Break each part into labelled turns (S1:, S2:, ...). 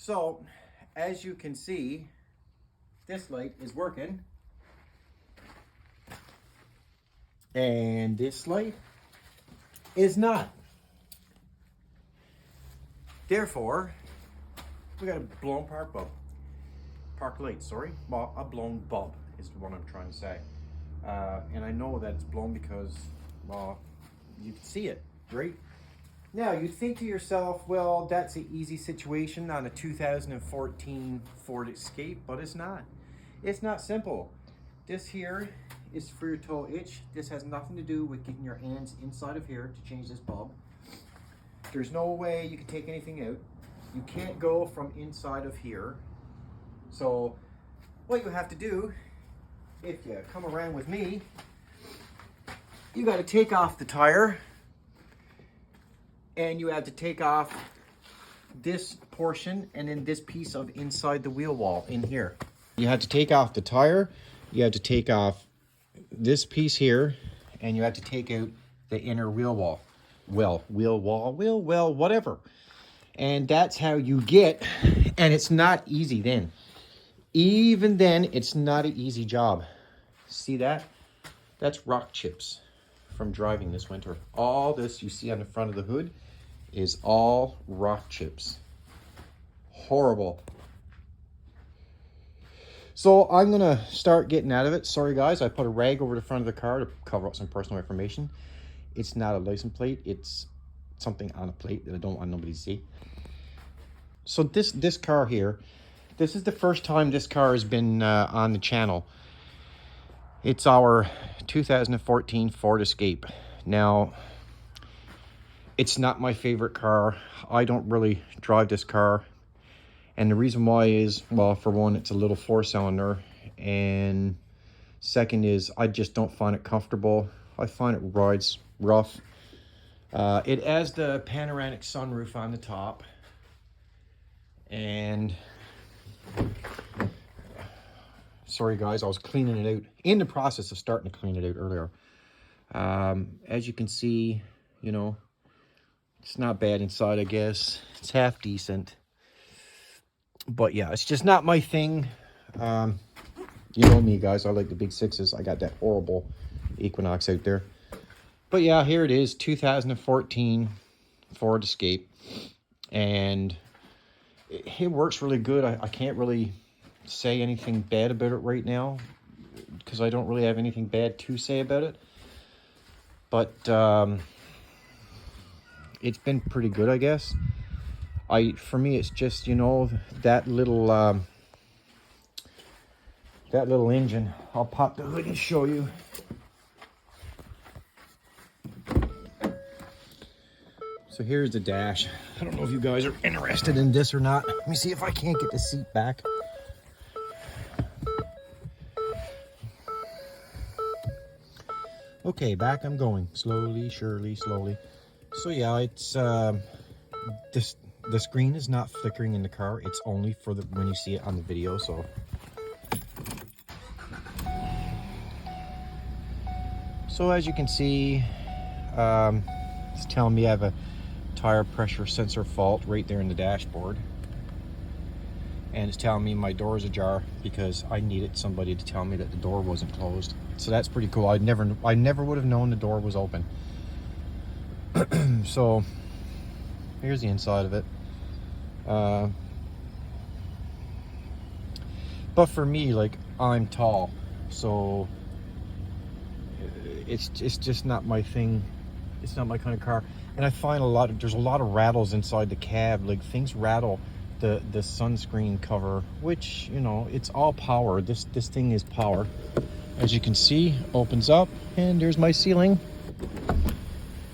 S1: So, as you can see, this light is working. And this light is not. Therefore, we got a blown park light, sorry. Well, a blown bulb is what I'm trying to say. And I know that it's blown because, well, you can see it, right? Now, you think to yourself, well, that's an easy situation on a 2014 Ford Escape, but it's not. It's not simple. This here is for your tow hitch. This has nothing to do with getting your hands inside of here to change this bulb. There's no way you can take anything out. You can't go from inside of here. So what you have to do, if you come around with me, you got to take off the tire, and you have to take off this portion and then this piece of inside the wheel wall in here. You have to take off the tire, you have to take off this piece here, and you have to take out the inner wheel wall. Wheel well, whatever. And that's how you get, and it's not easy then. Even then, it's not an easy job. See that? That's rock chips from driving this winter. All this you see on the front of the hood is all rock chips. Horrible. So I'm gonna start getting out of it. Sorry guys, I put a rag over the front of the car to cover up some personal information. It's not a license plate, it's something on a plate that I don't want nobody to see. So this car here, this is the first time this car has been on the channel. It's our 2014 Ford Escape. Now, it's not my favorite car. I don't really drive this car. And the reason why is, well, for one, it's a little 4-cylinder. And second is, I just don't find it comfortable. I find it rides rough. It has the panoramic sunroof on the top. And sorry guys, I was cleaning it out, in the process of starting to clean it out earlier. As you can see, you know, it's not bad inside, I guess. It's half decent. But yeah, it's just not my thing. You know me guys, I like the big sixes. I got that horrible Equinox out there. But yeah, here it is, 2014 Ford Escape. And it works really good. I can't really say anything bad about it right now because I don't really have anything bad to say about it. But it's been pretty good, I guess. For me, it's just, you know, that little engine. I'll pop the hood and show you. So here's the dash. I don't know if you guys are interested in this or not. Let me see if I can't get the seat back. Okay, back I'm going. Slowly, surely, slowly. So yeah, it's the screen is not flickering in the car. It's only for when you see it on the video. So as you can see, it's telling me I have a tire pressure sensor fault right there in the dashboard. And it's telling me my door is ajar because I needed somebody to tell me that the door wasn't closed. So that's pretty cool. I never would have known the door was open. So here's the inside of it. But for me, like, I'm tall, so it's just not my thing. It's not my kind of car. And I find there's a lot of rattles inside the cab. Like, things rattle the sunscreen cover, which, you know, it's all power. This thing is power. As you can see, opens up, and there's my ceiling.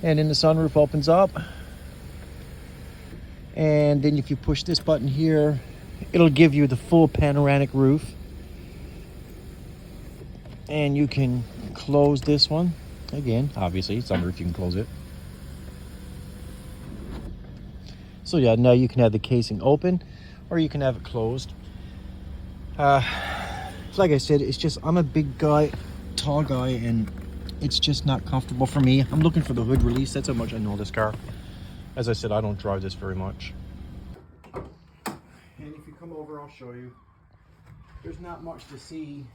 S1: And then the sunroof opens up. And then if you push this button here, it'll give you the full panoramic roof. And you can close this one. Again, obviously, sunroof, you can close it. So yeah, now you can have the casing open, or you can have it closed. Like I said, it's just, I'm a big guy, tall guy, and it's just not comfortable for me. I'm looking for the hood release. That's how much I know this car. As I said, I don't drive this very much. come over, I'll show you. There's not much to see.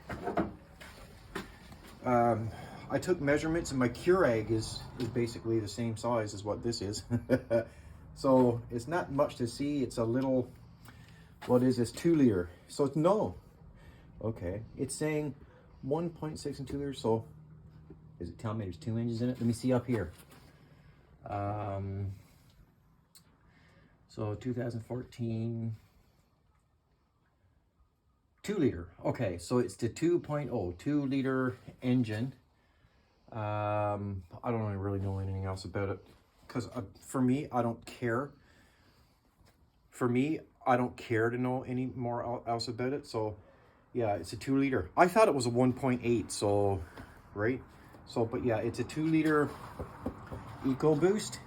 S1: I took measurements, and my Keurig is basically the same size as what this is. So it's not much to see. It's a little, what is this, 2 liter. So it's no. Okay, it's saying 1.6 and 2 liters. So is it telling me there's 2 engines in it? Let me see up here. So 2014, 2 liter. Okay, so it's the 2.0, 2 liter engine. I don't really know anything else about it, because for me, I don't care. For me, I don't care to know any more else about it. So yeah, it's a 2 liter. I thought it was a 1.8, so, right? So, but yeah, it's a 2 liter EcoBoost.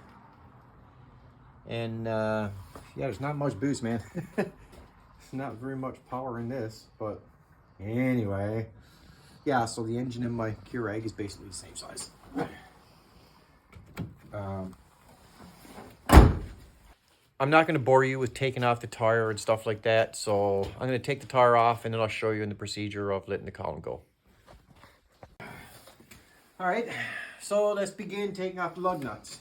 S1: And yeah, there's not much boost, man. Not very much power in this, but anyway, yeah, so the engine in my Keurig is basically the same size. I'm not going to bore you with taking off the tire and stuff like that, so I'm going to take the tire off and then I'll show you in the procedure of letting the column go. All right, so let's begin taking off the lug nuts.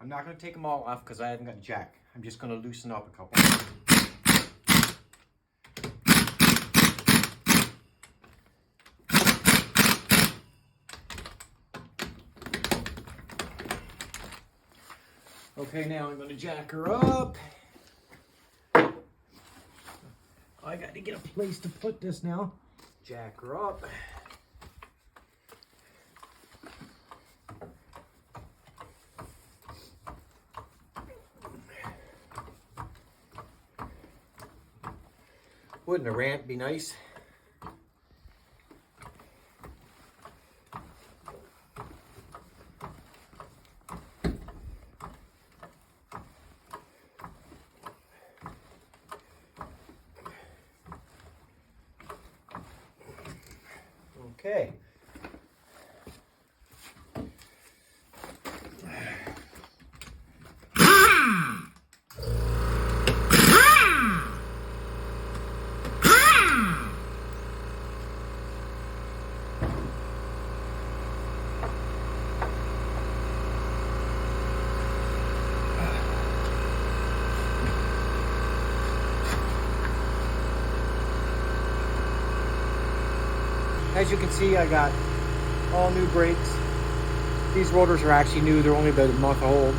S1: I'm not going to take them all off because I haven't got a jack. I'm just going to loosen up a couple. Okay, now I'm going to jack her up. I got to get a place to put this now. Jack her up. Wouldn't a ramp be nice? Okay. As you can see, I got all new brakes. These rotors are actually new. They're only about a month old.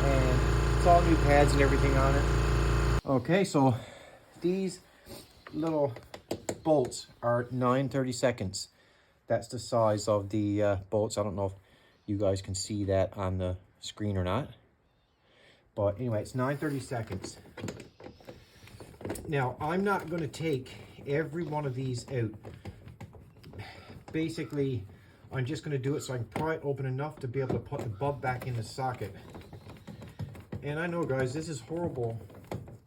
S1: And it's all new pads and everything on it. Okay, so these little bolts are 9/32. That's the size of the bolts. I don't know if you guys can see that on the screen or not. But anyway, it's 9/32. Now, I'm not going to take every one of these out. Basically, I'm just going to do it so I can pry it open enough to be able to put the bulb back in the socket. And I know, guys, this is horrible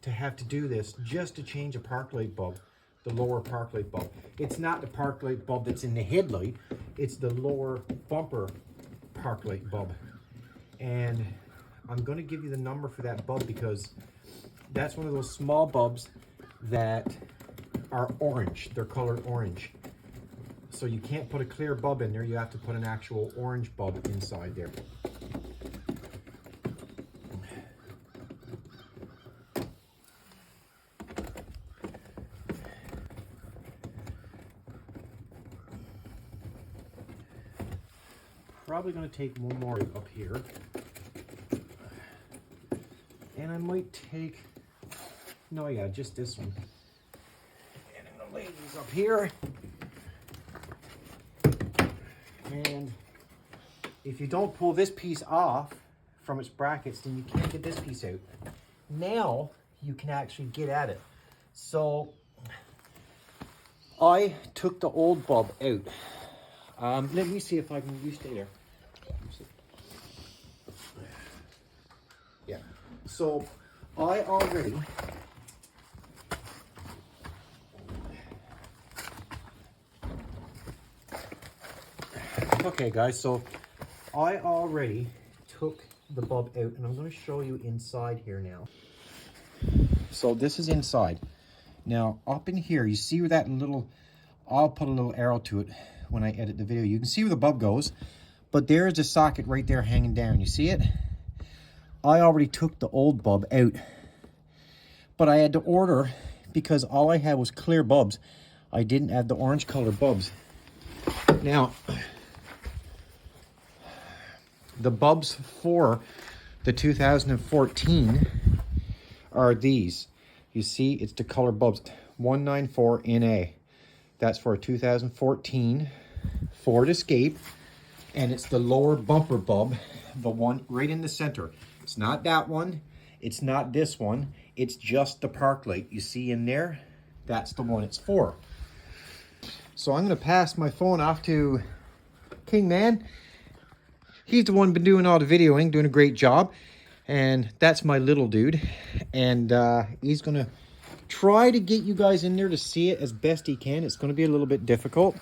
S1: to have to do this just to change a park light bulb, the lower park light bulb. It's not the park light bulb that's in the headlight, it's the lower bumper park light bulb. And I'm going to give you the number for that bulb because that's one of those small bulbs that are orange. They're colored orange. So you can't put a clear bulb in there. You have to put an actual orange bulb inside there. Probably going to take one more up here. And I might take, no, yeah, just this one. And I'm going to lay these up here. And if you don't pull this piece off from its brackets, then you can't get this piece out. Now you can actually get at it. So I took the old bulb out. Let me see if I can, you stay there. Yeah. So I already Okay guys, so I already took the bulb out and I'm going to show you inside here now. So this is inside. Now up in here, you see where that little, I'll put a little arrow to it when I edit the video. You can see where the bulb goes, but there's the socket right there hanging down. You see it? I already took the old bulb out, but I had to order because all I had was clear bulbs. I didn't have the orange color bulbs. Now, the bulbs for the 2014 are these. You see, it's the color bulbs 194NA. That's for a 2014 Ford Escape, and it's the lower bumper bulb, the one right in the center. It's not that one, it's not this one, it's just the park light. You see in there, that's the one it's for. So I'm gonna pass my phone off to King Man. He's the one been doing all the videoing, doing a great job. And that's my little dude. And he's gonna try to get you guys in there to see it as best he can. It's gonna be a little bit difficult.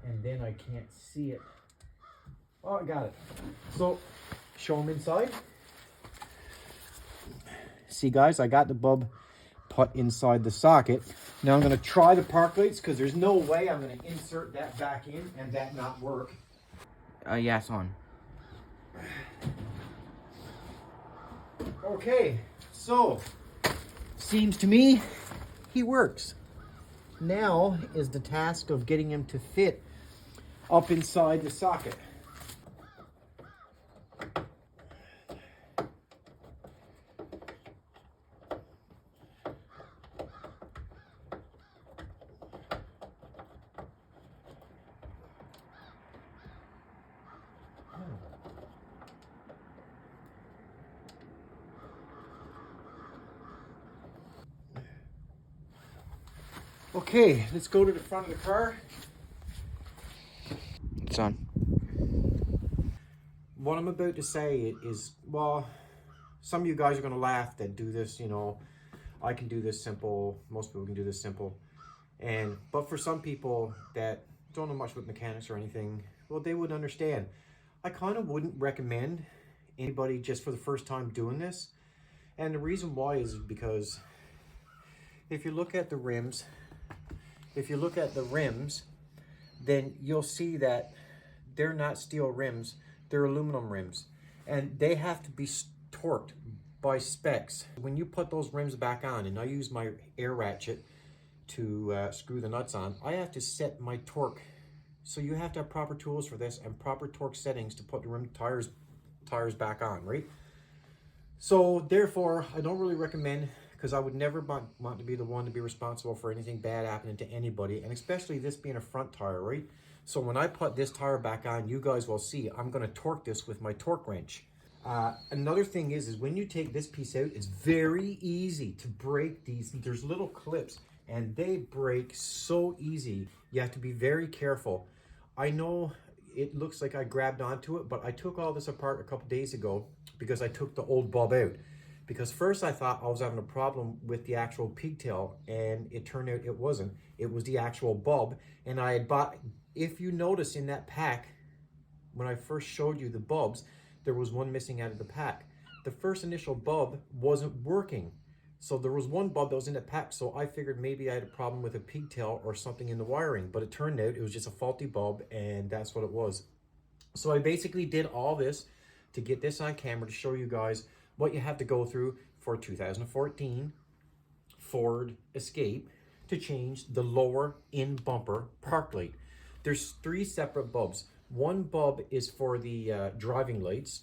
S1: And then I can't see it. Oh, I got it. So, show him inside. See guys, I got the bulb put inside the socket. Now I'm gonna try the park lights because there's no way I'm gonna insert that back in and that not work.
S2: Yeah, it's on.
S1: Okay, so seems to me he works. Now is the task of getting him to fit up inside the socket. Okay, let's go to the front of the car.
S2: It's on.
S1: What I'm about to say is, well, some of you guys are going to laugh that do this, you know, I can do this simple, most people can do this simple. But for some people that don't know much with mechanics or anything, well, they would understand. I kind of wouldn't recommend anybody just for the first time doing this. And the reason why is because if you look at the rims, then you'll see that they're not steel rims, they're aluminum rims. And they have to be torqued by specs. When you put those rims back on, and I use my air ratchet to screw the nuts on, I have to set my torque. So you have to have proper tools for this and proper torque settings to put the rim tires back on, right? So therefore, I don't really recommend, because I would never want to be the one to be responsible for anything bad happening to anybody, and especially this being a front tire, right? So when I put this tire back on, you guys will see I'm going to torque this with my torque wrench. Another thing is when you take this piece out, it's very easy to break these. There's little clips, and they break so easy. You have to be very careful. I know it looks like I grabbed onto it, but I took all this apart a couple days ago because I took the old bulb out. Because first I thought I was having a problem with the actual pigtail, and it turned out it wasn't. It was the actual bulb. And I had bought, if you notice in that pack, when I first showed you the bulbs, there was one missing out of the pack. The first initial bulb wasn't working. So there was one bulb that was in the pack, so I figured maybe I had a problem with a pigtail or something in the wiring, but it turned out it was just a faulty bulb, and that's what it was. So I basically did all this to get this on camera to show you guys what you have to go through for 2014 Ford Escape to change the lower in bumper park light. There's 3 separate bulbs. One bulb is for the driving lights,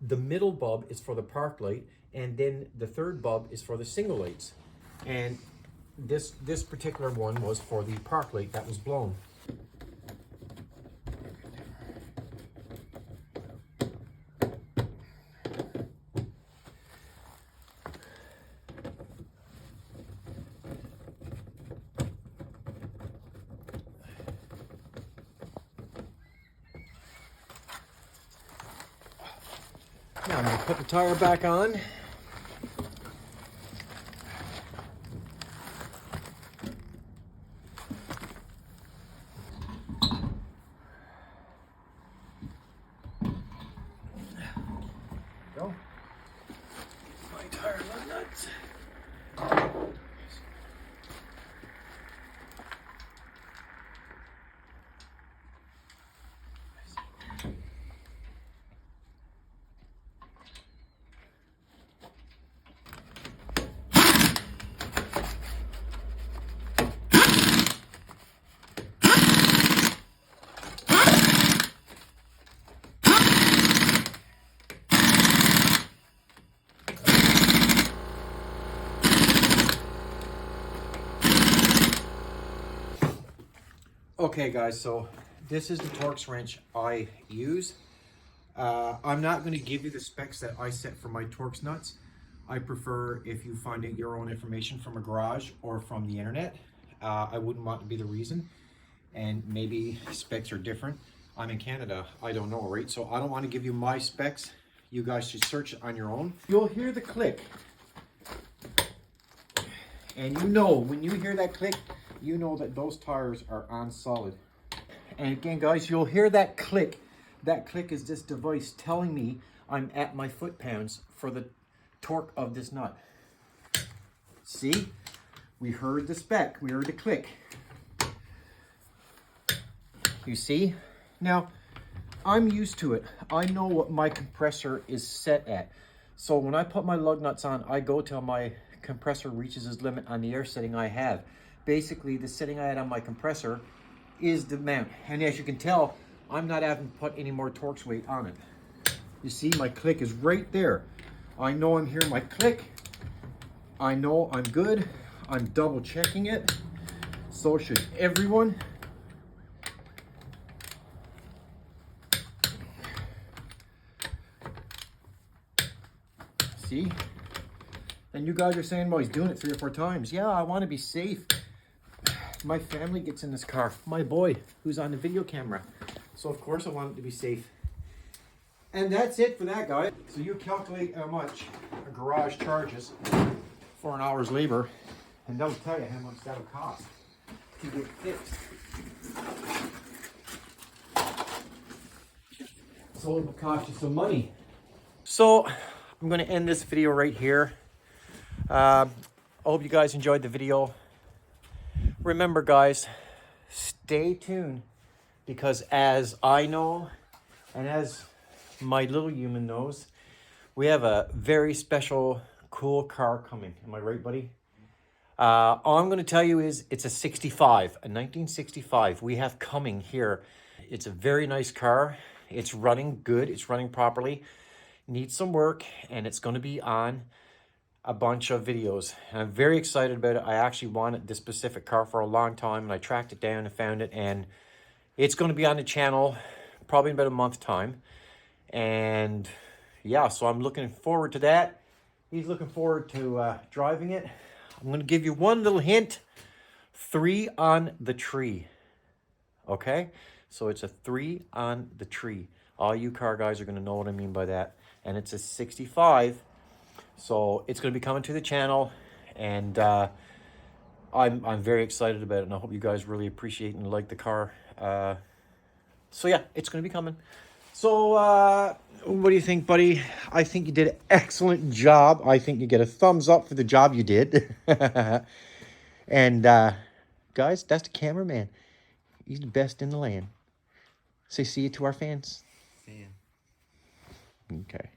S1: the middle bulb is for the park light, and then the third bulb is for the single lights. And this particular one was for the park light that was blown. Now I'm going to put the tire back on. Okay guys, so this is the Torx wrench I use. I'm not going to give you the specs that I set for my Torx nuts. I prefer if you find out your own information from a garage or from the internet. I wouldn't want to be the reason, and maybe specs are different. I'm in Canada, I don't know, right? So I don't want to give you my specs. You guys should search it on your own. You'll hear the click. And you know, when you hear that click, you know that those tires are on solid. And again, guys, you'll hear that click. That click is this device telling me I'm at my foot-pounds for the torque of this nut. See? We heard the spec. We heard the click. You see? Now, I'm used to it. I know what my compressor is set at. So when I put my lug nuts on, I go till my compressor reaches its limit on the air setting I have. Basically, the setting I had on my compressor is the mount. And as you can tell, I'm not having to put any more Torx weight on it. You see, my click is right there. I know I'm hearing my click. I know I'm good. I'm double checking it. So should everyone. See? And you guys are saying, well, he's doing it 3 or 4 times. Yeah, I want to be safe. My family gets in this car. My boy, who's on the video camera. So, of course, I want it to be safe. And that's it for that, guys. So you calculate how much a garage charges for an hour's labor, and they'll tell you how much that'll cost to get fixed. So it will cost you some money. So I'm going to end this video right here. I hope you guys enjoyed the video. Remember, guys, stay tuned, because as I know and as my little human knows, we have a very special, cool car coming. Am I right, buddy? All I'm going to tell you is it's a 65, a 1965 we have coming here. It's a very nice car. It's running good. It's running properly. Needs some work, and it's going to be on a bunch of videos. And I'm very excited about it. I actually wanted this specific car for a long time, and I tracked it down and found it, and it's going to be on the channel probably in about a month time. And yeah, so I'm looking forward to that. He's looking forward to driving it. I'm going to give you one little hint. 3 on the tree. Okay? So it's a 3 on the tree. All you car guys are going to know what I mean by that. And it's a 65. So it's going to be coming to the channel. And I'm very excited about it. And I hope you guys really appreciate and like the car. So yeah, it's going to be coming. So what do you think, buddy? I think you did an excellent job. I think you get a thumbs up for the job you did. And guys, that's the cameraman. He's the best in the land. Say see you to our fans.
S2: See ya.
S1: Okay.